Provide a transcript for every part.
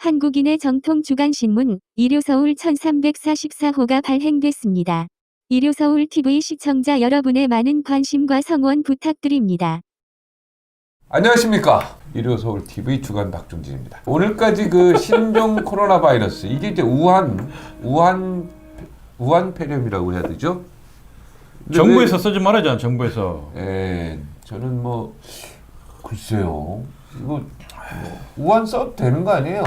한국인의 정통 주간신문 일요서울 1344호가 발행됐습니다. 일요서울 TV 시청자 여러분의 많은 관심과 성원 부탁드립니다. 안녕하십니까. 일요서울 TV 주간 박종진입니다. 오늘까지 그 신종 코로나 바이러스 이게 이제 우한 폐렴이라고 해야 되죠? 정부에서 쓰지 말아야잖아. 정부에서. 예, 저는 뭐 글쎄요. 이거 우한 써도 되는 거 아니에요?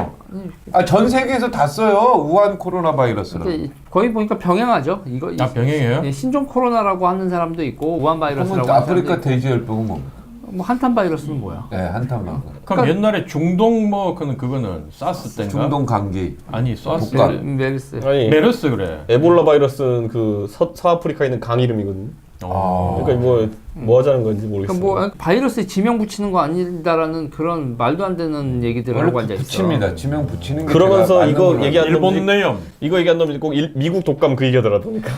전 세계에서 다 써요. 우한 코로나 바이러스라고. 거의 보니까 병행하죠. 이거 병행해요? 예, 신종 코로나라고 하는 사람도 있고 우한 바이러스라고 하는 아프리카 사람도 있고. 돼지열병은 뭡니까? 뭐 한탄 바이러스는 뭐야? 네, 한탄만. 그럼 옛날에 중동 뭐 그거는 사스 때인가? 중동 감기. 아니 사스. 독감. 메르스. 아니 메르스 그래. 에볼라 바이러스는 그 서아프리카에 있는 강 이름이거든요. 그러니까 뭐 하자는 건지 모르겠어요. 그러니까 뭐 바이러스에 지명 붙이는 거 아니다라는 그런 말도 안 되는 얘기들을 하고 앉아 있어. 붙입니다. 지명 붙이는 게 그러면서 제가 이거 맞는 얘기한 일본 놈들이 내염. 이거 얘기한 놈이 꼭 미국 독감 그 얘기하더라 보니까.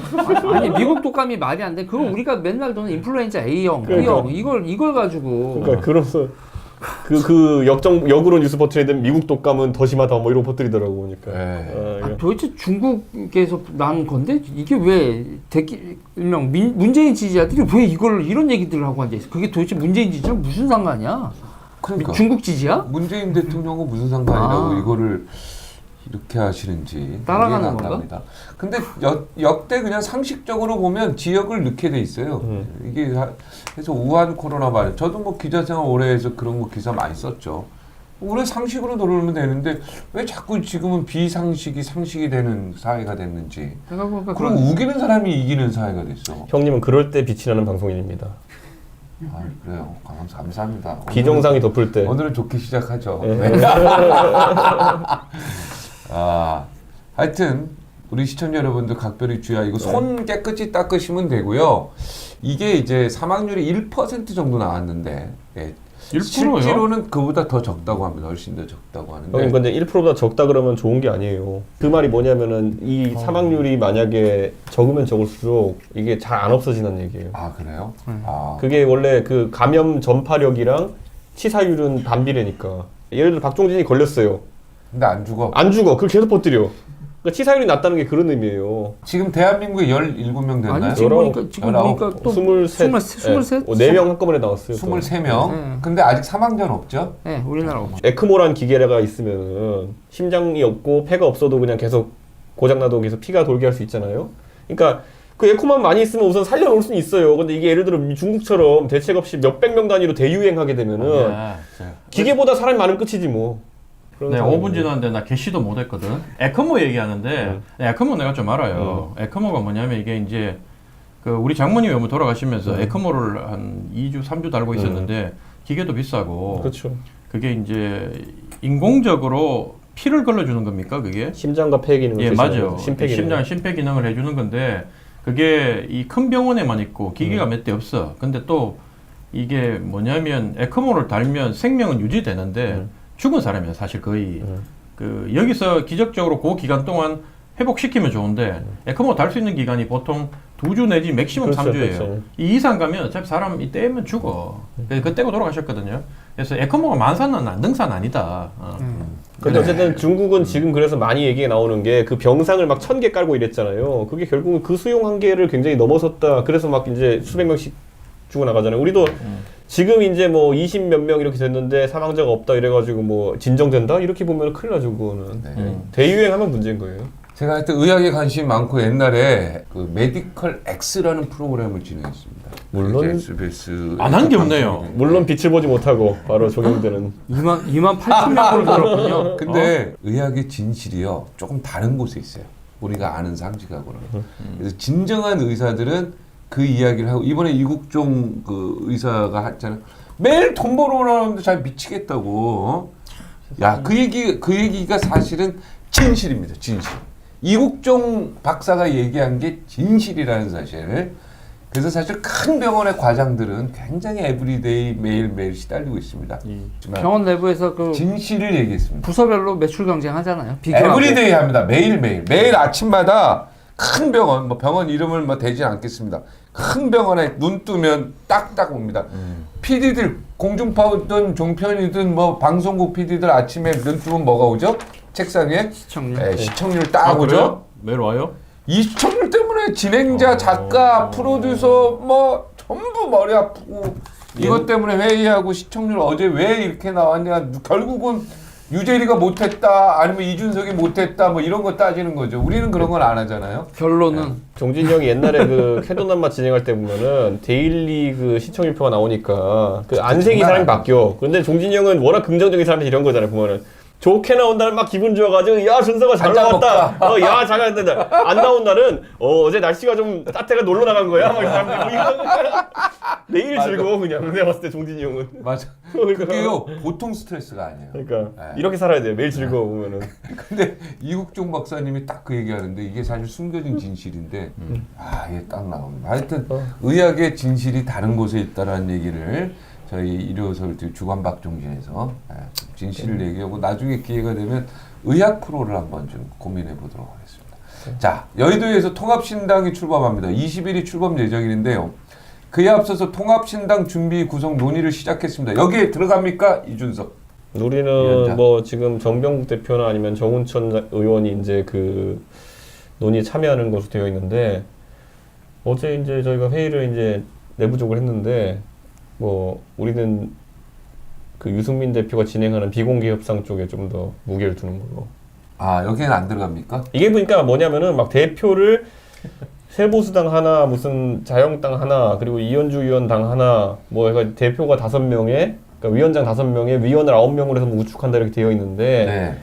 아니 미국 독감이 말이 안 돼. 그거 우리가 맨날 도는 인플루엔자 A형, 그러니까. B형 이걸 가지고. 그러니까 그러면서 그 역으로 뉴스 퍼뜨리는 미국 독감은 더 심하다 뭐 이런 거 퍼뜨리더라고 보니까. 네. 도대체 중국에서 난 건데 이게 왜 일명 문재인 지지자들이 왜 이런 얘기들을 하고 앉아 있어? 그게 도대체 문재인 지지랑 무슨 상관이야? 그러니까 중국 지지야? 문재인 대통령과 무슨 상관이라고 아. 이거를 이렇게 하시는지 따라가는 이해가 안 건가? 갑니다. 근데 역대 그냥 상식적으로 보면 지역을 넣게 돼 있어요. 이게 그래서 우한 코로나 바이러스 저도 뭐 기자 생활 오래 해서 그런 거 기사 많이 썼죠. 우리 상식으로 돌아오면 되는데 왜 자꾸 지금은 비상식이 상식이 되는 사회가 됐는지. 생각해보니까 그럼 우기는 사람이 이기는 사회가 됐어. 형님은 그럴 때 빛이 나는 방송인입니다. 아, 그래요. 감사합니다. 비정상이 덮을 때. 오늘은 좋게 시작하죠. 네. 네. 하여튼 우리 시청자 여러분들 각별히 주의하 이거 손 깨끗이 닦으시면 되고요. 이게 이제 사망률이 1% 정도 나왔는데 1%요? 실제로는 그보다 더 적다고 합니다. 훨씬 더 적다고 하는데. 형님 근데 1%보다 적다 그러면 좋은 게 아니에요. 그 말이 뭐냐면은 이 사망률이 만약에 적으면 적을수록 이게 잘 안 없어지는 얘기예요. 아, 그래요? 그게 원래 그 감염 전파력이랑 치사율은 반비례니까. 예를 들어 박종진이 걸렸어요. 근데 안 죽어. 안 죽어. 그걸 계속 퍼뜨려. 그러니까 치사율이 낮다는 게 그런 의미예요. 지금 대한민국에 17명 됐나요? 아니 지금 보니까 19, 또 23. 4명 한꺼번에 나왔어요. 또. 23명. 네. 근데 아직 사망자는 없죠? 네, 우리나라 없죠. 에크모란 기계가 있으면은 심장이 없고 폐가 없어도 그냥 계속 고장나도 계속 피가 돌게 할 수 있잖아요. 그러니까 그 에코만 많이 있으면 우선 살려놓을 수는 있어요. 근데 이게 예를 들어 중국처럼 대책 없이 몇백 명 단위로 대유행하게 되면은 기계보다 사람이 많으면 끝이지 뭐. 네, 5분 지났는데 나 개시도 못했거든. 에크모 얘기하는데 에크모 내가 좀 알아요. 에크모가 뭐냐면 이게 이제 그 우리 장모님이 어머 돌아가시면서 에크모를 한 2주, 3주 달고 있었는데 기계도 비싸고 그렇죠. 그게 이제 인공적으로 피를 걸러주는 겁니까 그게? 심장과 폐 기능을 예, 맞아요. 심폐 기능. 심폐 기능을 해주는 건데 그게 이 큰 병원에만 있고 기계가 몇 대 없어. 근데 또 이게 뭐냐면 에크모를 달면 생명은 유지되는데 죽은 사람이야 사실 거의. 그 여기서 기적적으로 그 기간 동안 회복시키면 좋은데 에크모 달 수 있는 기간이 보통 2주 내지 맥시멈 그렇죠, 3주예요. 그렇죠. 이 이상 가면 어차피 사람 이때면 죽어. 그때고 돌아가셨거든요. 그래서 에크모가 만사는 능사는 아니다. 근데 어쨌든 중국은 지금 그래서 많이 얘기가 나오는 게 그 병상을 막 1000개 깔고 이랬잖아요. 그게 결국은 그 수용 한계를 굉장히 넘어섰다. 그래서 막 이제 수백 명씩 죽어나가잖아요. 우리도 지금 이제 뭐 20 몇 명 이렇게 됐는데 사망자가 없다 이래가지고 뭐 진정된다? 이렇게 보면 큰일 나죠, 그거는. 네. 대유행하면 문제인 거예요. 제가 하여튼 의학에 관심이 많고 옛날에 그 메디컬 X라는 프로그램을 진행했습니다. 물론 SBS 안 한 게 없네요. 물론 빛을 보지 못하고 바로 적용되는. 2만 8천 명으로 들었군요. 근데 의학의 진실이요 조금 다른 곳에 있어요. 우리가 아는 상식하고는. 그래서 진정한 의사들은 그 이야기를 하고 이번에 이국종 그 의사가 했잖아요. 매일 돈 벌어오는데 잘 미치겠다고. 야, 그 얘기가 사실은 진실입니다. 진실. 이국종 박사가 얘기한 게 진실이라는 사실. 그래서 사실 큰 병원의 과장들은 굉장히 에브리데이 매일매일 시달리고 있습니다. 병원 내부에서 그 진실을 얘기했습니다. 부서별로 매출 경쟁하잖아요. 비교하고. 에브리데이 합니다. 매일 아침마다 큰 병원, 뭐 병원 이름을 뭐 대지 않겠습니다. 큰 병원에 눈 뜨면 딱딱 옵니다. PD들 공중파든 종편이든 뭐 방송국 PD들 아침에 눈 뜨면 뭐가 오죠? 책상에 시청률. 시청률 딱 오죠. 그래요? 매일 와요? 이 시청률 때문에 진행자, 작가, 프로듀서 뭐 전부 머리 아프고 이것 때문에 회의하고 시청률 어제 왜 이렇게 나왔냐. 결국은 유재리가 못했다 아니면 이준석이 못했다 뭐 이런 거 따지는 거죠. 우리는 그런 건 안 하잖아요. 결론은 종진이 형이 옛날에 그 캐도남마 진행할 때 보면은 데일리 그 시청률표가 나오니까 그 안색이 사람이 바뀌어. 근데 종진이 형은 워낙 긍정적인 사람이 이런 거잖아요. 보면은 좋게 나온 날은 막 기분 좋아가지고 야 준서가 잘 나왔다. 야 잘 나왔다. 안 나온 날은 어제 날씨가 좀 따뜻해가 놀러 나간 거야. 막 사람들이 뭐 이런 거 매일 맞아. 즐거워 그냥. 내가 봤을 때 종진이 형은. 맞아. 그러니까. 그게요 보통 스트레스가 아니에요. 그러니까 네. 이렇게 살아야 돼. 매일 즐거워 보면은. 근데 이국종 박사님이 딱 그 얘기하는데 이게 사실 숨겨진 진실인데 이게 딱 나옵니다. 하여튼 의학의 진실이 다른 곳에 있다라는 얘기를 저희 일요서울 주간박종진에서 진실을 얘기하고 나중에 기회가 되면 의학 프로를 한번 좀 고민해 보도록 하겠습니다. 자, 여의도에서 통합신당이 출범합니다. 20일이 출범 예정인데요. 그에 앞서서 통합신당 준비 구성 논의를 시작했습니다. 여기에 들어갑니까? 이준석. 우리는 위원장. 뭐 지금 정병국 대표나 아니면 정운천 의원이 이제 그 논의에 참여하는 것으로 되어 있는데 어제 이제 저희가 회의를 이제 내부적으로 했는데 뭐 우리는 그 유승민 대표가 진행하는 비공개 협상 쪽에 좀 더 무게를 두는 걸로. 여기는 안 들어갑니까? 이게 보니까 뭐냐면은 막 대표를 새보수당 하나, 무슨 자유한국당 하나, 그리고 이현주 위원당 하나, 뭐 해가 대표가 5명에, 그러니까 위원장 5명에 위원을 9명으로 해서 뭐 우측한다 이렇게 되어 있는데 네.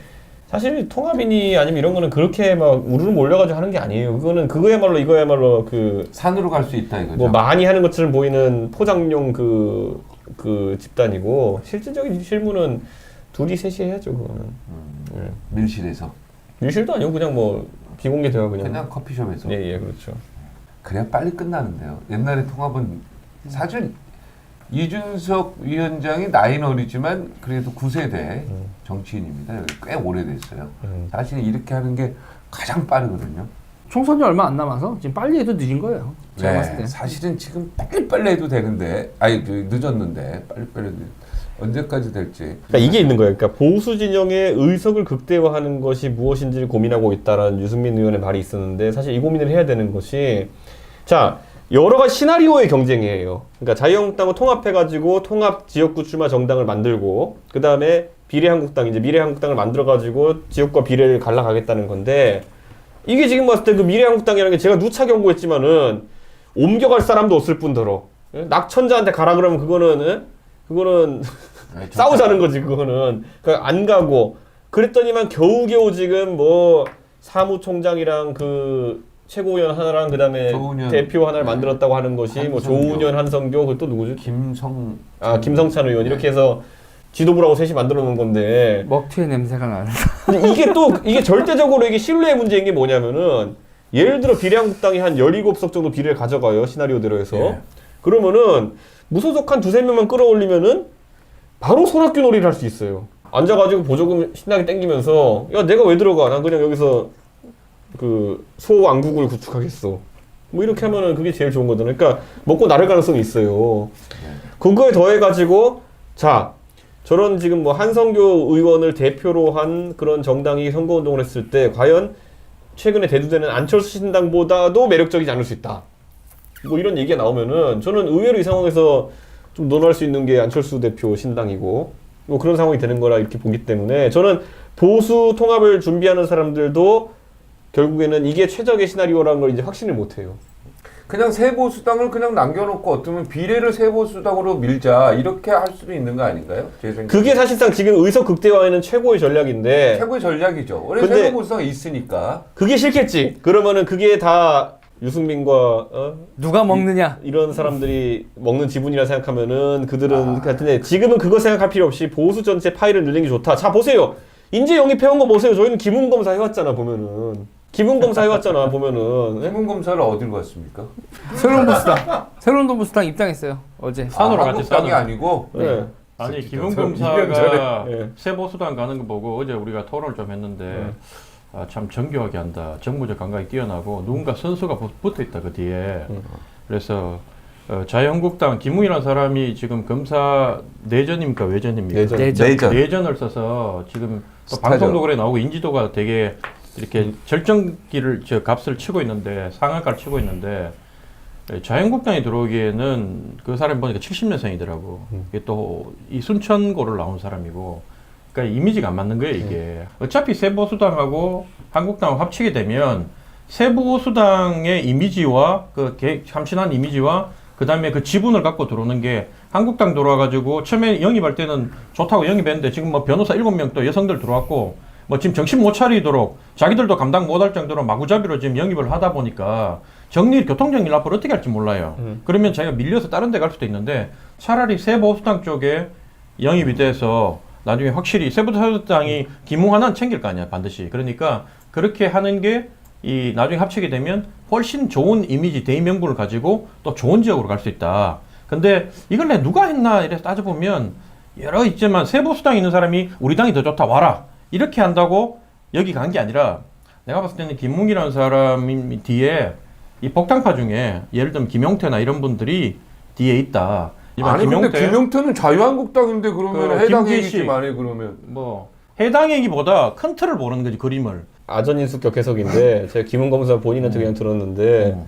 사실 통합이니 아니면 이런 거는 그렇게 막 우르르 몰려가지고 하는 게 아니에요. 그거야말로 이거야말로 그 산으로 갈 수 있다 이거죠. 뭐 많이 하는 것처럼 보이는 포장용 그 집단이고 실질적인 실무는 둘이 셋이 해야죠 그거는. 밀실에서. 밀실도 아니고 그냥 뭐 비공개 대화 그냥 커피숍에서. 예 그렇죠. 그래야 빨리 끝나는데요. 옛날에 통합은 사실 이준석 위원장이 나이는 어리지만 그래도 9세대 정치인입니다. 꽤 오래됐어요. 사실 이렇게 하는 게 가장 빠르거든요. 총선이 얼마 안 남아서 지금 빨리 해도 늦은 거예요. 제가 봤을 때. 사실은 지금 빨리빨리 해도 되는데 늦었는데 빨리빨리 해도 언제까지 될지. 그러니까 이게 있는 거예요. 그러니까 보수 진영의 의석을 극대화하는 것이 무엇인지를 고민하고 있다라는 유승민 의원의 말이 있었는데 사실 이 고민을 해야 되는 것이 자 여러 가지 시나리오의 경쟁이에요. 그러니까 자유한국당을 통합해가지고 통합 지역구 출마 정당을 만들고 그 다음에 비례한국당 이제 미래한국당을 만들어가지고 지역과 비례를 갈라가겠다는 건데 이게 지금 봤을 때 그 미래한국당이라는 게 제가 누차 경고했지만은 옮겨갈 사람도 없을 뿐더러 낙천자한테 가라 그러면 그거는 싸우자는 거지 그거는. 그러니까 안 가고 그랬더니만 겨우겨우 지금 뭐 사무총장이랑 그 최고위원 하나랑 그다음에 조은현. 대표 하나를 만들었다고 하는 것이 뭐 한성교. 조은현, 한성교 그 또 누구죠? 김성찬 의원 이렇게 해서 지도부라고 셋이 만들어 놓은 건데 먹튀의 냄새가 나는. 근데 이게 절대적으로 이게 신뢰의 문제인 게 뭐냐면은 예를 들어 비례한국당이 한 17석 정도 비례를 가져가요 시나리오대로 해서 예. 그러면은 무소속 한 2-3명만 끌어올리면은 바로 손학규 놀이를 할 수 있어요. 앉아가지고 보조금 신나게 땡기면서 야 내가 왜 들어가? 난 그냥 여기서 그 소왕국을 구축하겠어. 뭐 이렇게 하면은 그게 제일 좋은 거잖아요. 그러니까 먹고 나를 가능성이 있어요. 그거에 더해가지고 자 저런 지금 뭐 한성교 의원을 대표로 한 그런 정당이 선거운동을 했을 때 과연 최근에 대두되는 안철수 신당보다도 매력적이지 않을 수 있다. 뭐 이런 얘기가 나오면은 저는 의외로 이 상황에서 좀 논할 수 있는 게 안철수 대표 신당이고 뭐 그런 상황이 되는 거라 이렇게 보기 때문에 저는 보수 통합을 준비하는 사람들도 결국에는 이게 최적의 시나리오라는 걸 이제 확신을 못 해요. 그냥 새보수당을 그냥 남겨놓고 어쩌면 비례를 새보수당으로 밀자 이렇게 할 수도 있는 거 아닌가요? 제 생각에. 그게 사실상 지금 의석 극대화에는 최고의 전략인데 최고의 전략이죠. 원래 근데- 새보수당이 있으니까. 그게 싫겠지. 그러면은 그게 다 유승민과 누가 먹느냐? 이런 사람들이 먹는 지분이라 생각하면은 그들은 같은데 지금은 그거 생각할 필요 없이 보수 전체 파일을 늘리는 게 좋다. 자 보세요. 인재 영입해온 거 보세요. 저희는 기문검사 해왔잖아 보면은. 기문검사 해왔잖아 보면은. 신문검사를 어디로 갔습니까? 새로운 동부수당 입당했어요 어제. 산으로 같이 한국당이 싸는. 아니고 네. 아니 진짜 김은검사가 2년 전에. 예. 새보수당 가는 거 보고 어제 우리가 토론을 좀 했는데 참 정교하게 한다. 정무적 감각이 뛰어나고 누군가 선수가 붙어 있다 그 뒤에. 그래서 자유한국당 김웅이라는 사람이 지금 검사 내전입니까 외전입니까? 내전. 내전. 내전. 내전을 써서 지금 또 스타죠. 방송도 그래 나오고 인지도가 되게 이렇게 절정기를 값을 치고 있는데 상한가를 치고 있는데 자유한국당에 들어오기에는 그 사람 보니까 70년생이더라고. 이게 또 이 순천고를 나온 사람이고, 그러니까 이미지가 안 맞는 거예요 이게. 어차피 세보수당하고 한국당을 합치게 되면 세보수당의 이미지와 그 참신한 이미지와 그 다음에 그 지분을 갖고 들어오는 게 한국당 들어와가지고 처음에 영입할 때는 좋다고 영입했는데 지금 뭐 변호사 7명 또 여성들 들어왔고 뭐 지금 정신 못 차리도록 자기들도 감당 못할 정도로 마구잡이로 지금 영입을 하다 보니까 교통정리를 앞으로 어떻게 할지 몰라요. 그러면 자기가 밀려서 다른 데 갈 수도 있는데 차라리 세보수당 쪽에 영입이 돼서 나중에 확실히 세보수당이 기무하나는 챙길 거 아니야 반드시. 그러니까 그렇게 하는 게 이 나중에 합치게 되면 훨씬 좋은 이미지 대의명분을 가지고 또 좋은 지역으로 갈 수 있다. 근데 이걸 내가 누가 했나 이래서 따져보면 여러 있지만 세보수당에 있는 사람이 우리 당이 더 좋다 와라 이렇게 한다고 여기 간 게 아니라 내가 봤을 때는 김웅이라는 사람이 뒤에 이 복당파 중에 예를 들면 김용태나 이런 분들이 뒤에 있다. 아니 근데 김용태는 자유한국당인데 그러면 그 해당 김기식. 얘기지만 해 그러면 뭐 해당 얘기보다 큰 틀을 보는 거지 그림을. 아전인수격 해석인데 제가 김은 검사 본인한테 그냥 들었는데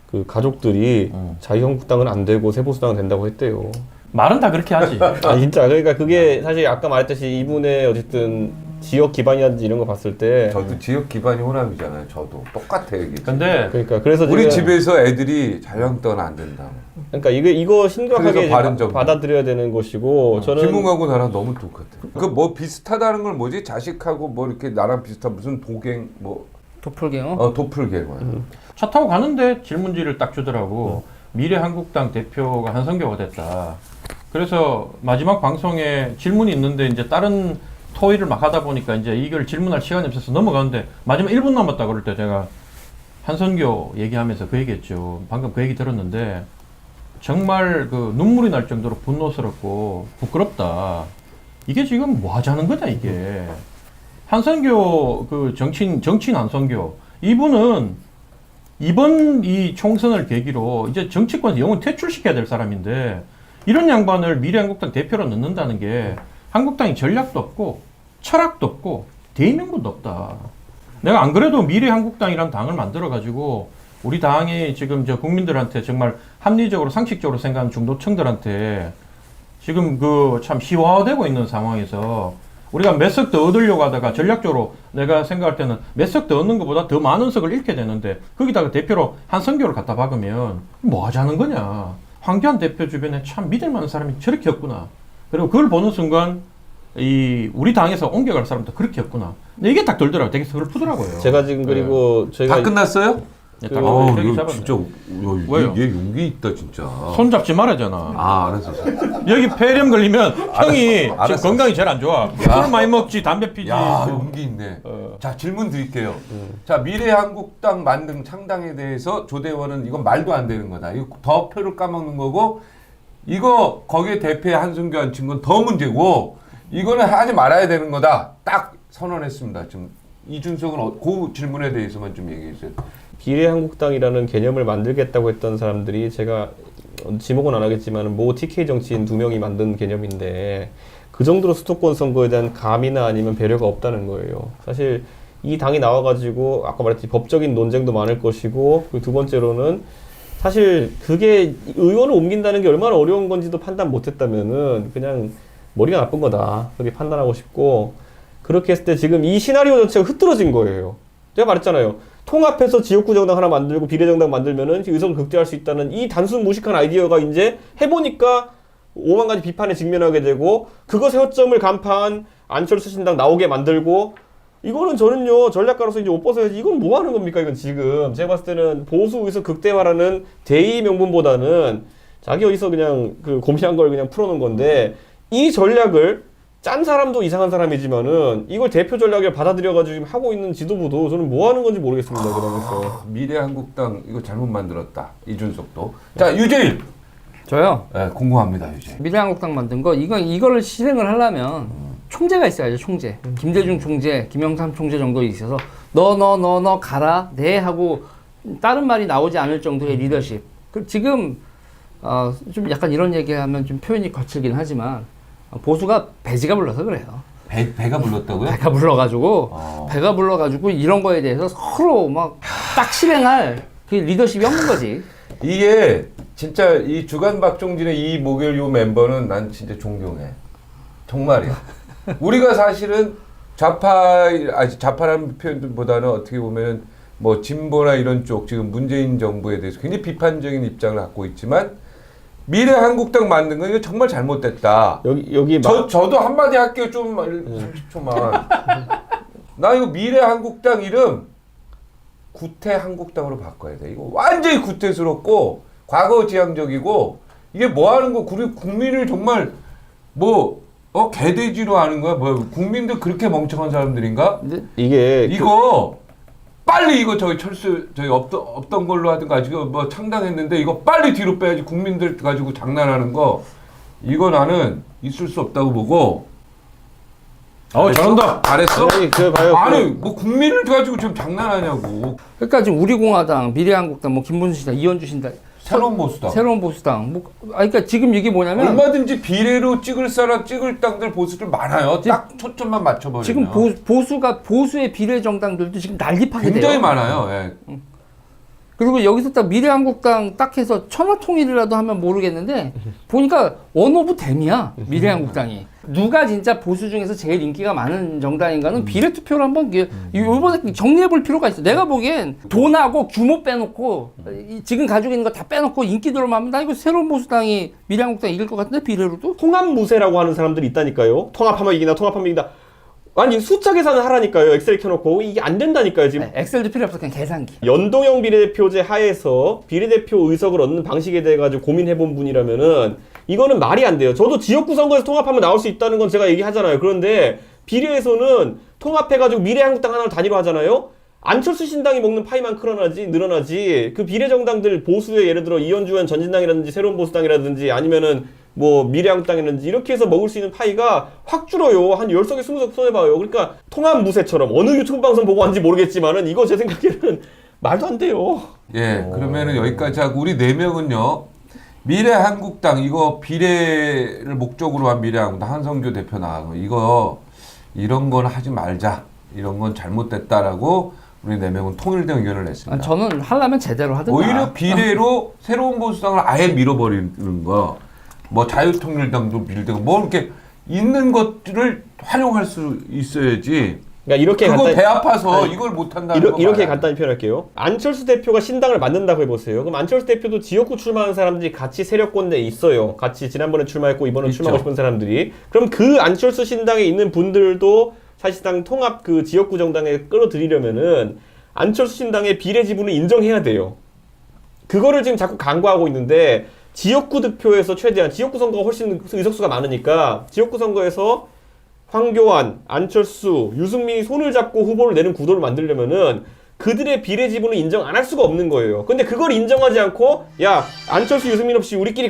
그 가족들이 자유한국당은 안 되고 세보수당은 된다고 했대요. 말은 다 그렇게 하지. 아 진짜 그러니까 그게 사실 아까 말했듯이 이분의 어쨌든 지역 기반이라든지 이런 거 봤을 때 저도 지역 기반이 호남이잖아요. 저도 똑같아요 이게. 근데 그러니까 그래서 우리 지금 집에서 애들이 자유한국당은 안 된다. 그러니까 이거 심각하게 그래서 이제 바른정당. 받아들여야 되는 것이고 저는 김웅하고 나랑 너무 똑같아. 그 뭐 비슷하다는 걸 뭐지? 자식하고 뭐 이렇게 나랑 비슷한 무슨 도갱 뭐 도플갱어? 도플갱어야. 차 타고 가는데 질문지를 딱 주더라고. 미래한국당 대표가 한성교가 됐다. 그래서 마지막 방송에 질문이 있는데 이제 다른 토의를 막 하다 보니까 이제 이걸 질문할 시간이 없어서 넘어가는데 마지막 1분 남았다 그럴 때 제가 한선교 얘기하면서 그 얘기했죠. 방금 그 얘기 들었는데 정말 그 눈물이 날 정도로 분노스럽고 부끄럽다. 이게 지금 뭐 하자는 거냐 이게. 한선교 그 정치인 한선교 이분은 이번 이 총선을 계기로 이제 정치권에서 영원히 퇴출시켜야 될 사람인데 이런 양반을 미래한국당 대표로 넣는다는 게 한국당이 전략도 없고 철학도 없고 대의명분도 없다. 내가 안 그래도 미래한국당이라는 당을 만들어가지고 우리 당이 지금 저 국민들한테 정말 합리적으로 상식적으로 생각하는 중도층들한테 지금 그 참 희화화되고 있는 상황에서 우리가 몇 석 더 얻으려고 하다가 전략적으로 내가 생각할 때는 몇 석 더 얻는 것보다 더 많은 석을 잃게 되는데 거기다가 대표로 한성교를 갖다 박으면 뭐 하자는 거냐. 황교안 대표 주변에 참 믿을 만한 사람이 저렇게 없구나. 그리고 그걸 보는 순간 이 우리 당에서 옮겨갈 사람도 그렇게 없구나. 근데 이게 딱 들더라고요. 되게 슬프더라고요. 제가 지금 그리고 저희가 다 끝났어요? 네, 그- 딱 아, 되게 이거 잡았네. 진짜 왜요? 얘 용기 있다 진짜. 손 잡지 말아잖아. 아, 알았어. 여기 폐렴 걸리면 형이 알았어. 지금 건강이 제일 안 좋아. 술 많이 먹지, 담배 피지. 야, 용기 있네. 자, 질문 드릴게요. 자, 미래한국당 만든 창당에 대해서 조대원은 이건 말도 안 되는 거다. 이거 더 표를 까먹는 거고, 이거 거기에 대표에 한승규 앉힌 건 더 문제고, 이거는 하지 말아야 되는 거다. 딱 선언했습니다. 지금 이준석은 그 질문에 대해서만 좀 얘기해 주세요. 비례한국당이라는 개념을 만들겠다고 했던 사람들이 제가 지목은 안 하겠지만 모 TK 정치인 2명이 만든 개념인데 그 정도로 수도권 선거에 대한 감이나 아니면 배려가 없다는 거예요. 사실 이 당이 나와가지고 아까 말했듯이 법적인 논쟁도 많을 것이고 그리고 두 번째로는 사실 그게 의원을 옮긴다는 게 얼마나 어려운 건지도 판단 못했다면은 그냥 머리가 나쁜 거다 그렇게 판단하고 싶고 그렇게 했을 때 지금 이 시나리오 자체가 흐트러진 거예요. 제가 말했잖아요. 통합해서 지역구 정당 하나 만들고 비례정당 만들면은 의석을 극대화할 수 있다는 이 단순 무식한 아이디어가 이제 해보니까 5만 가지 비판에 직면하게 되고 그것의 허점을 간파한 안철수 신당 나오게 만들고 이거는 저는요 전략가로서 이제 옷 벗어야지 이건 뭐 하는 겁니까 이건 지금 제가 봤을 때는 보수 의석 극대화라는 대의 명분보다는 자기 어디서 그냥 그 고민한 걸 그냥 풀어놓은 건데 이 전략을 짠 사람도 이상한 사람이지만은 이걸 대표 전략을 받아들여가지고 지금 하고 있는 지도부도 저는 뭐 하는 건지 모르겠습니다. 그러면서 미래한국당 이거 잘못 만들었다. 이준석도. 자, 유재일. 저요. 네, 궁금합니다, 유재일. 미래한국당 만든 거 이거를 실행을 하려면 총재가 있어야죠. 총재. 김대중 총재, 김영삼 총재 정도 있어서 너 가라 네 하고 다른 말이 나오지 않을 정도의 리더십. 지금 좀 약간 이런 얘기하면 좀 표현이 거칠긴 하지만 보수가 배지가 불러서 그래요. 배가 불렀다고요? 배가 불러가지고 어. 배가 불러가지고 이런 거에 대해서 서로 막 딱 실행할 그 리더십이 없는 거지. 이게 진짜 이 주간 박종진의 이 목요일 요 멤버는 난 진짜 존경해. 정말이야. 우리가 사실은 좌파라는 표현보다는 어떻게 보면 뭐 진보나 이런 쪽 지금 문재인 정부에 대해서 굉장히 비판적인 입장을 갖고 있지만 미래한국당 만든 건 이거 정말 잘못됐다. 여기 저도 한마디 할게요. 좀 30초만. 나 이거 미래한국당 이름 구태한국당으로 바꿔야 돼. 이거 완전히 구태스럽고 과거지향적이고 이게 뭐 하는 거 우리 국민을 정말 뭐 개돼지로 하는 거야? 뭐 국민들 그렇게 멍청한 사람들인가? 근데 이게 이거 빨리 이거 저기 없던 걸로 하든가 지금 뭐 창당했는데 이거 빨리 뒤로 빼야지. 국민들 가지고 장난하는 거 이거 나는 있을 수 없다고 보고. 잘한다. 잘했어? 아니, 그 봐요. 아니 뭐 국민을 가지고 지금 장난하냐고. 그러니까 지금 우리공화당, 미래한국당, 뭐 김문수 신당, 이현주 신당, 새로운 보수당. 새로운 보수당. 뭐 그러니까 지금 이게 뭐냐면 얼마든지 비례로 찍을 당들 보수들 많아요. 딱 초점만 맞춰버리면. 지금 보수가 보수의 비례 정당들도 지금 난립하게 돼요. 굉장히 많아요. 예. 그리고 여기서 딱 미래한국당 딱 해서 천하통일이라도 하면 모르겠는데 보니까 원 오브 댐이야 미래한국당이. 누가 진짜 보수 중에서 제일 인기가 많은 정당인가는 비례 투표를 한번 이번에 정리해 볼 필요가 있어. 내가 보기엔 돈하고 규모 빼놓고 지금 가지고 있는 거 다 빼놓고 인기도로만 하면 나 이거 새로운 보수당이 미래한국당 이길 것 같은데 비례로도? 통합무세라고 하는 사람들이 있다니까요. 통합하면 이긴다. 아니 숫자 계산을 하라니까요. 엑셀 켜놓고 이게 안 된다니까요 지금. 네, 엑셀도 필요 없어. 그냥 계산기. 연동형 비례대표제 하에서 비례대표 의석을 얻는 방식에 대해 가지고 고민해본 분이라면은 이거는 말이 안 돼요. 저도 지역구 선거에서 통합하면 나올 수 있다는 건 제가 얘기하잖아요. 그런데 비례에서는 통합해가지고 미래한국당 하나로 단일화 하잖아요. 안철수 신당이 먹는 파이만 늘어나지 그 비례정당들 보수의 예를 들어 이현주 의원 전진당이라든지 새로운 보수당이라든지 아니면은 뭐 미래한국당이라든지 이렇게 해서 먹을 수 있는 파이가 확 줄어요. 한 10석에 20석 손해봐요. 그러니까 통합무세처럼 어느 유튜브 방송 보고 하는지 모르겠지만은 이거 제 생각에는 말도 안 돼요. 예, 그러면은 여기까지 하고 우리 4명은요. 미래한국당 이거 비례를 목적으로 한 미래한국당 한성규 대표 나가고 이거 이런 건 하지 말자. 이런 건 잘못됐다라고 우리 4명은 통일된 의견을 냈습니다. 저는 하려면 제대로 하든가. 오히려 비례로 새로운 보수당을 아예 밀어버리는 거. 뭐 자유통일당도 밀대고 뭐 이렇게 있는 것들을 활용할 수 있어야지. 그러니까 이렇게 그거 간단히, 배 아파서 이걸 못 한다는 거 이렇게 간단히 표현할게요. 안철수 대표가 신당을 만든다고 해보세요. 그럼 안철수 대표도 지역구 출마하는 사람들이 같이 세력권 내에 있어요. 같이 지난번에 출마했고 이번에 있죠. 출마하고 싶은 사람들이. 그럼 그 안철수 신당에 있는 분들도 사실상 통합 그 지역구 정당에 끌어들이려면은 안철수 신당의 비례 지분을 인정해야 돼요. 그거를 지금 자꾸 간과하고 있는데 지역구 득표에서 최대한 지역구 선거가 훨씬 의석수가 많으니까 지역구 선거에서 황교안, 안철수, 유승민이 손을 잡고 후보를 내는 구도를 만들려면은 그들의 비례 지분을 인정 안 할 수가 없는 거예요. 근데 그걸 인정하지 않고 야 안철수, 유승민 없이 우리끼리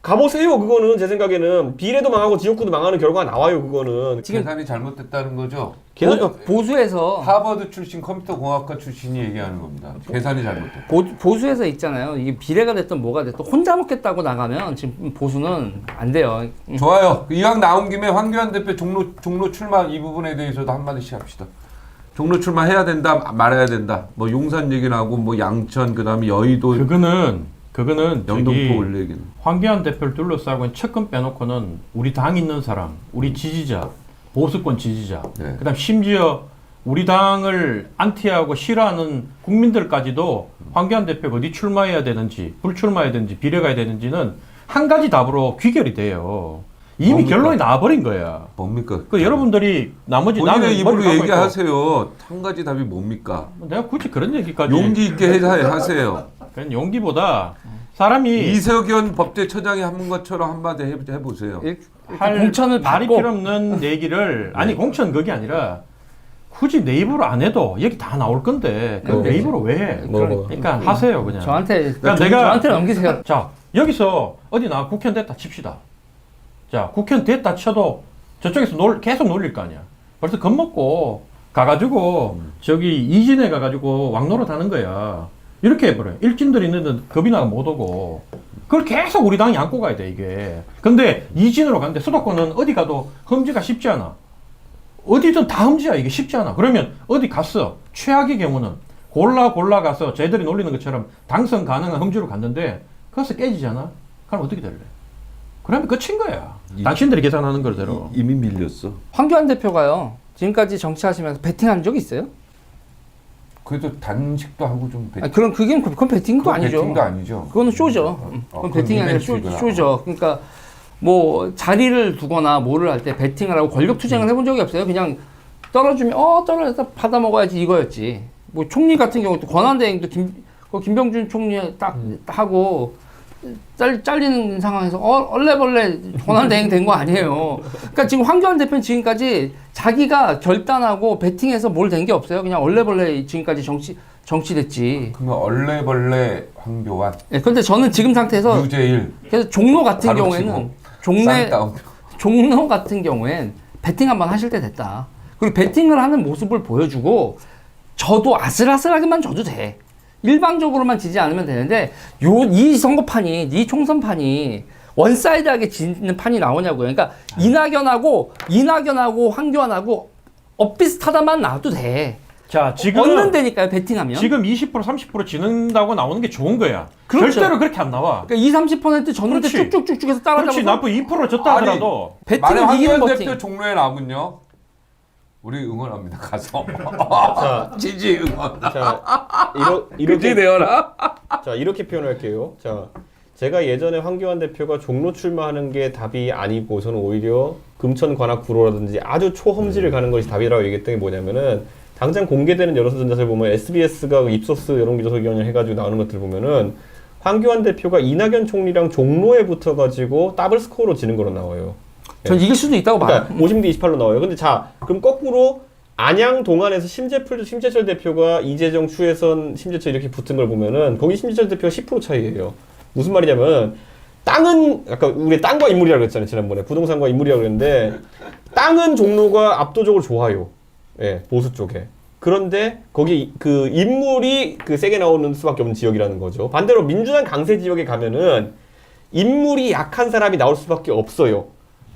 가보세요. 그거는 제 생각에는 비례도 망하고 지역구도 망하는 결과가 나와요. 그거는 지금 계산이 잘못됐다는 거죠. 보수에서 하버드 출신 컴퓨터공학과 출신이 얘기하는 겁니다. 계산이 잘못됐다. 보수에서 있잖아요. 이게 비례가 됐든 뭐가 됐든 혼자 먹겠다고 나가면 지금 보수는 안 돼요. 좋아요. 이왕 나온 김에 황교안 대표 종로 출마 이 부분에 대해서도 한마디씩 합시다. 종로 출마해야 된다, 말아야 된다. 뭐 용산 얘기 나오고 뭐 양천 그다음에 여의도 그거는 영등포 저기 올려 얘기는. 황교안 대표를 둘러싸고 측근 빼놓고는 우리 당 있는 사람, 우리 지지자, 보수권 지지자, 네. 그다음 심지어 우리 당을 안티하고 싫어하는 국민들까지도 황교안 대표가 어디 출마해야 되는지, 불출마해야 되는지, 비례가야 되는지는 한 가지 답으로 귀결이 돼요. 이미 뭡니까? 결론이 나와버린 거야. 뭡니까? 그 여러분들이 나머지 나는 본인의 입으로 머리 감고 얘기하세요. 한 가지 답이 뭡니까? 있고, 내가 굳이 그런 얘기까지 용기 있게 하세요. 그냥 용기보다 사람이 이석연 법제처장이 한 것처럼 한마디 해보세요. 할 공천을 말이 받고. 필요 없는 얘기를 아니 공천 그게 아니라 굳이 내 입으로 안 해도 얘기 다 나올 건데 그걸 내 입으로 왜 해? 그러니까 하세요 그냥. 저한테 그러니까 저한테 넘기세요. 자 여기서 어디 나 국회의원 됐다 칩시다. 자 국회의원 됐다 쳐도 저쪽에서 계속 놀릴 거 아니야. 벌써 겁먹고 가가지고 저기 이진에 가가지고 왕노릇 하는 거야. 이렇게 해버려. 일진들이 있는데 겁이 나가 못 오고. 그걸 계속 우리 당이 안고 가야 돼, 이게. 근데 이진으로 가는데 수도권은 어디 가도 험지가 쉽지 않아. 어디든 다 험지야. 이게 쉽지 않아. 그러면 어디 갔어. 최악의 경우는 골라 가서 쟤들이 놀리는 것처럼 당선 가능한 험지로 갔는데 거기서 깨지잖아. 그럼 어떻게 될래? 그러면 끝인 거야. 당신들이 계산하는 거대로. 이미 밀렸어. 황교안 대표가요. 지금까지 정치하시면서 베팅한 적 있어요? 그래도 단식도 하고 좀 아니, 그건 베팅도 그건 아니죠. 베팅도 아니죠. 그거는 쇼죠. 그건 베팅이 아니라 이벤트구나. 쇼죠. 그러니까 뭐 자리를 두거나 뭐를 할 때 베팅을 하고 권력 투쟁을 해본 적이 없어요. 그냥 떨어지면 떨어져서 받아 먹어야지 이거였지. 뭐 총리 같은 경우도 권한대행도 김병준 총리 딱 하고 잘리는 상황에서 얼레벌레 권한대행 된 거 아니에요. 그러니까 지금 황교안 대표는 지금까지 자기가 결단하고 베팅해서 뭘 된 게 없어요. 그냥 얼레벌레 지금까지 정치됐지. 그러면 얼레벌레 황교안, 네, 그런데 저는 지금 상태에서 유재일, 그래서 종로 같은 바로 경우에는 치고, 쌍따옴. 종로 같은 경우엔 베팅 한번 하실 때 됐다. 그리고 베팅을 하는 모습을 보여주고 저도 아슬아슬하게만 져도 돼. 일방적으로만 지지 않으면 되는데 이 선거판이 이 총선판이 원사이드하게 지는 판이 나오냐고요. 그러니까 이낙연하고 황교안하고 엇비슷하다만 나와도 돼. 자, 지금 얻는 데니까요. 베팅하면. 지금 20% 30% 지는다고 나오는 게 좋은 거야. 그렇죠. 절대로 그렇게 안 나와. 그러니까 20-30% 졌는데 그렇지. 쭉쭉쭉쭉 해서 그렇지. 따라잡아서 나쁘 2% 졌다 아니, 하더라도 만약 베팅을 이기는 황교안 버팅. 대표 종로에 나오면요, 우리 응원합니다. 가서 자, 지지 응원. 자, 그지 이렇게 되어라. 자, 이렇게 표현할게요. 자, 제가 예전에 황교안 대표가 종로 출마하는 게 답이 아니고 저는 오히려 금천 관악 구로라든지 아주 초험지를 가는 것이 답이라고 얘기했던 게 뭐냐면은 당장 공개되는 여론조사 전자를 보면 SBS가 입소스 여론조사기관을 해가지고 나오는 것들 보면은 황교안 대표가 이낙연 총리랑 종로에 붙어가지고 더블 스코어로 지는 거로 나와요. 전 이길 수도 있다고 봐요. 그러니까 50대 28로 나와요. 근데 자, 그럼 거꾸로 안양 동안에서 심재철 대표가 이재정, 추혜선, 심재철 이렇게 붙은 걸 보면은 거기 심재철 대표가 10% 차이예요. 무슨 말이냐면 땅은 아까 우리 땅과 인물이라고 그랬잖아요. 지난번에 부동산과 인물이라고 그랬는데 땅은 종로가 압도적으로 좋아요. 예, 보수 쪽에. 그런데 거기 그 인물이 그 세게 나오는 수밖에 없는 지역이라는 거죠. 반대로 민주당 강세 지역에 가면은 인물이 약한 사람이 나올 수밖에 없어요.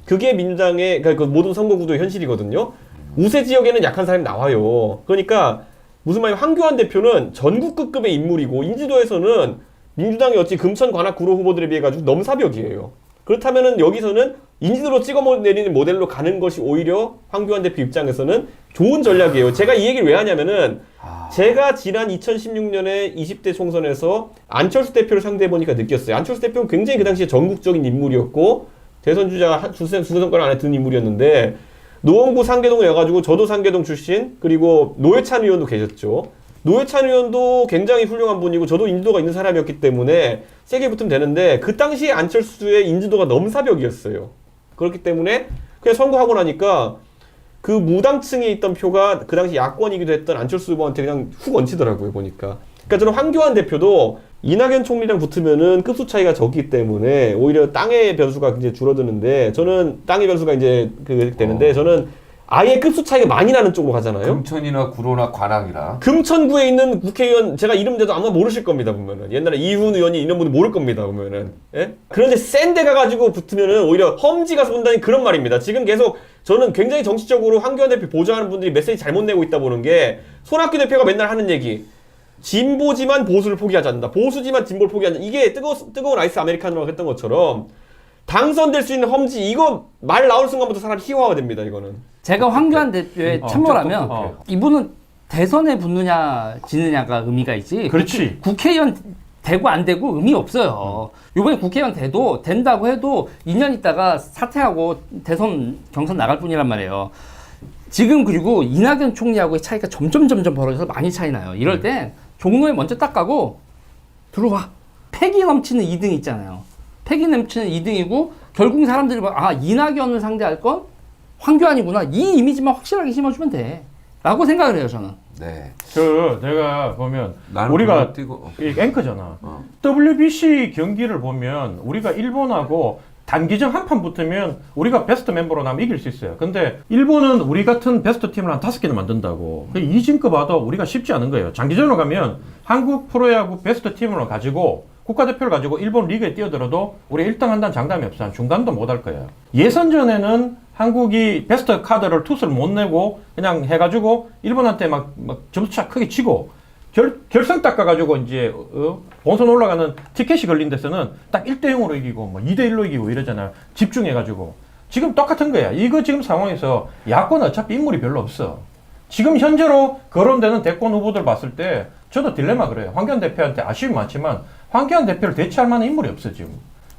그게 민주당의 그러니까 그 모든 선거 구도의 현실이거든요. 우세 지역에는 약한 사람이 나와요. 그러니까 무슨 말이냐면 황교안 대표는 전국급의 인물이고 인지도에서는 민주당이 어찌 금천 관악 구로 후보들에 비해 가지고 넘사벽이에요. 그렇다면은 여기서는 인지도로 찍어내리는 모델로 가는 것이 오히려 황교안 대표 입장에서는 좋은 전략이에요. 제가 이 얘기를 왜 하냐면은 제가 지난 2016년에 20대 총선에서 안철수 대표를 상대해보니까 느꼈어요. 안철수 대표는 굉장히 그 당시에 전국적인 인물이었고 대선 주자 수선권 안에 든 인물이었는데 노원구 상계동에 와가지고 저도 상계동 출신 그리고 노회찬 의원도 계셨죠. 노회찬 의원도 굉장히 훌륭한 분이고 저도 인지도가 있는 사람이었기 때문에 세게 붙으면 되는데 그 당시에 안철수의 인지도가 넘사벽이었어요. 그렇기 때문에 그냥 선거하고 나니까 그 무당층에 있던 표가 그 당시 야권이기도 했던 안철수 후보한테 그냥 훅 얹히더라고요, 보니까. 그러니까 저는 황교안 대표도 이낙연 총리랑 붙으면은 급수 차이가 적기 때문에 오히려 땅의 변수가 이제 줄어드는데 저는 땅의 변수가 이제 그 되는데 저는 아예 급수 차이가 많이 나는 쪽으로 가잖아요. 금천이나 구로나 관악이라. 금천구에 있는 국회의원 제가 이름 대도 아마 모르실 겁니다 보면은 옛날에 이훈 의원이 이런 분들 모를 겁니다 보면은. 예? 그런데 센 데 가가지고 붙으면은 오히려 험지 가서 본다는 그런 말입니다. 지금 계속 저는 굉장히 정치적으로 황교안 대표 보좌하는 분들이 메시지 잘못 내고 있다 보는 게 손학규 대표가 맨날 하는 얘기. 진보지만 보수를 포기하지 않는다. 보수지만 진보를 포기하지 않는다. 이게 뜨거운 아이스 아메리카노라고 했던 것처럼 당선될 수 있는 험지 이거 말 나올 순간부터 사람이 희화화 됩니다. 이거는. 제가 황교안 대표의 참모라면 이분은 대선에 붙느냐 지느냐가 의미가 있지. 그렇지. 국회의원 되고 안 되고 의미 없어요. 이번에 국회의원 된다고 해도 2년 있다가 사퇴하고 대선 경선 나갈 뿐이란 말이에요. 지금 그리고 이낙연 총리하고의 차이가 점점 벌어져서 많이 차이 나요. 이럴 땐 종로에 먼저 딱 가고 들어와. 패기 넘치는 2등 있잖아요. 패기 넘치는 2등이고 결국 사람들이 아 이낙연을 상대할 건 황교안이구나. 이 이미지만 확실하게 심어주면 돼. 라고 생각을 해요, 저는. 네. 내가 보면 나는 우리가 뛰고. 이 앵커잖아. WBC 경기를 보면 우리가 일본하고 단기전 한 판 붙으면 우리가 베스트 멤버로 나면 이길 수 있어요. 근데 일본은 우리 같은 베스트 팀을 한 5개는 만든다고. 이진급 와도 우리가 쉽지 않은 거예요. 장기전으로 가면 한국 프로야구 베스트 팀을 가지고 국가대표를 가지고 일본 리그에 뛰어들어도 우리 1등 한다는 장담이 없어. 중간도 못 할 거예요. 예선전에는 한국이 베스트 카드를 투수를 못 내고 그냥 해가지고 일본한테 막 점수차 크게 치고 결승 닦아가지고 이제 본선 올라가는 티켓이 걸린 데서는 딱 1대0으로 이기고 뭐 2대1로 이기고 이러잖아요. 집중해가지고. 지금 똑같은 거야. 이거 지금 상황에서 야권 어차피 인물이 별로 없어. 지금 현재로 거론되는 대권 후보들 봤을 때 저도 딜레마 그래요. 황교안 대표한테 아쉬움이 많지만 황교안 대표를 대체할 만한 인물이 없어 지금.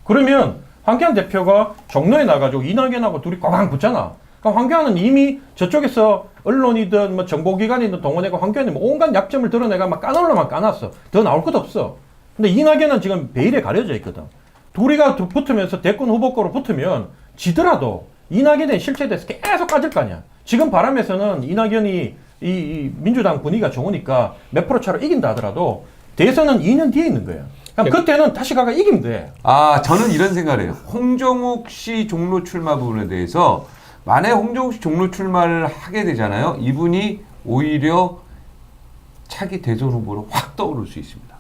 그러면 황교안 대표가 종로에 나가지고 이낙연하고 둘이 꽝꽝 붙잖아. 그럼 황교안은 이미 저쪽에서 언론이든 뭐 정보기관이든 동원해가 황교안이 뭐 온갖 약점을 드러내가 막 까놓으려면 까놨어. 더 나올 것도 없어. 근데 이낙연은 지금 베일에 가려져 있거든. 둘이가 붙으면서 대권 후보거로 붙으면 지더라도 이낙연의 실체에 대해서 계속 까질 거 아니야. 지금 바람에서는 이낙연이 이 민주당 분위기가 좋으니까 몇 프로 차로 이긴다 하더라도 대선은 2년 뒤에 있는 거야. 그럼 그때는 다시 가가 이기면 돼. 저는 이런 생각을 해요. 홍정욱 씨 종로 출마 부분에 대해서 만약에 홍정욱 씨 종로 출마를 하게 되잖아요. 이분이 오히려 차기 대선 후보로 확 떠오를 수 있습니다.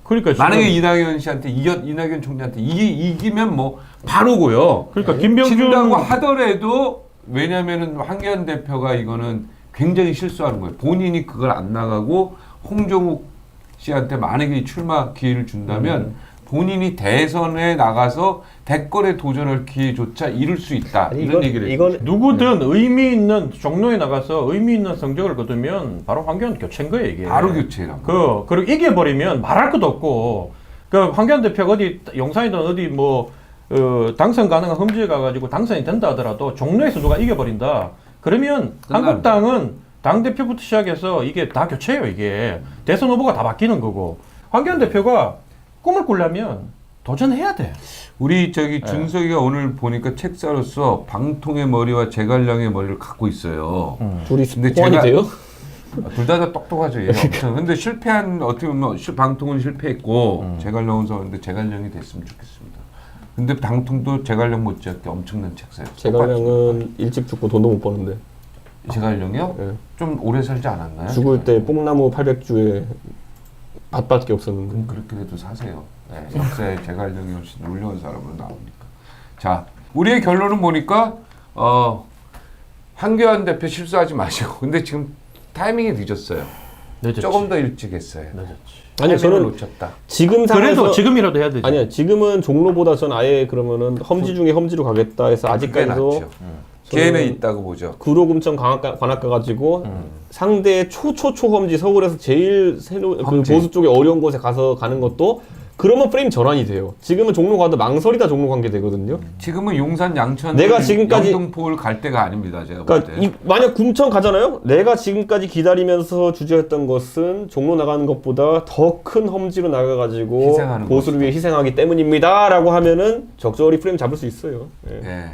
그러니까 만약에 이낙연 씨한테 이낙연 총리한테 이기면 뭐 바로고요. 그러니까 김병준 진다고 하더라도 왜냐면은 황교안 대표가 이거는 굉장히 실수하는 거예요. 본인이 그걸 안 나가고 홍정욱 씨한테 만약에 출마 기회를 준다면 본인이 대선에 나가서 대권에 도전할 기회조차 잃을 수 있다. 이런 얘기를 이건 누구든 의미 있는 종로에 나가서 의미 있는 성적을 거두면 바로 황교안 교체인 거예요 이게. 바로 교체라고. 그리고 이겨버리면 말할 것도 없고. 그 황교안 대표가 어디 용산이든 어디 뭐 당선 가능한 험지에 가가지고 당선이 된다 하더라도 종로에서 누가 이겨버린다. 그러면 한국당은 당 대표부터 시작해서 이게 다 교체예요 이게. 대선 후보가 다 바뀌는 거고. 황교안 대표가 꿈을 꾸려면 도전해야 돼. 우리 준석이가 오늘 보니까 책사로서 방통의 머리와 제갈량의 머리를 갖고 있어요. 둘이 근데 호환이 돼요? 둘 다 똑똑하죠. 얘 엄청. 근데 실패한 어떻게 보면 방통은 실패했고 제갈량은 근데 제갈량이 됐으면 좋겠습니다. 근데 방통도 제갈량 못지않게 엄청난 책사예요. 제갈량은 일찍 죽고 돈도 못 버는데. 제갈량이요? 네. 좀 오래 살지 않았나요? 죽을 때 뽕나무 800주에 밭밖에 없었는데. 그럼 그렇게라도 사세요. 네, 역사에 제갈량이 훨씬 훌륭한 사람으로 나오니까. 자, 우리의 결론은 보니까 황교안 대표 실수하지 마시고. 근데 지금 타이밍이 늦었어요. 늦었지. 조금 더 일찍 했어요. 늦었지. 아니 저는 놓쳤다. 지금 그래도 상황에서 지금이라도 해야 되지. 아니야 지금은 종로보다 전 아예 그러면은 험지 중에 험지로 가겠다 해서 그게 아직까지도 낫죠. 기회는 있다고 보죠. 구로금천 관악가 가지고 상대 초초초 험지 서울에서 제일 그 험지. 보수 쪽에 어려운 곳에 가서 가는 것도 그러면 프레임 전환이 돼요. 지금은 종로 가도 망설이다 종로 관계 되거든요. 지금은 용산, 양천, 내가 지금까지- 영등포를 갈 때가 아닙니다. 제가 볼 그러니까 때. 만약 kum천 가잖아요. 내가 지금까지 기다리면서 주저했던 것은 종로 나가는 것보다 더 큰 험지로 나가가지고 희생하는 보수를 위해 희생하기 때문입니다라고 하면은 적절히 프레임 잡을 수 있어요. 예. 예.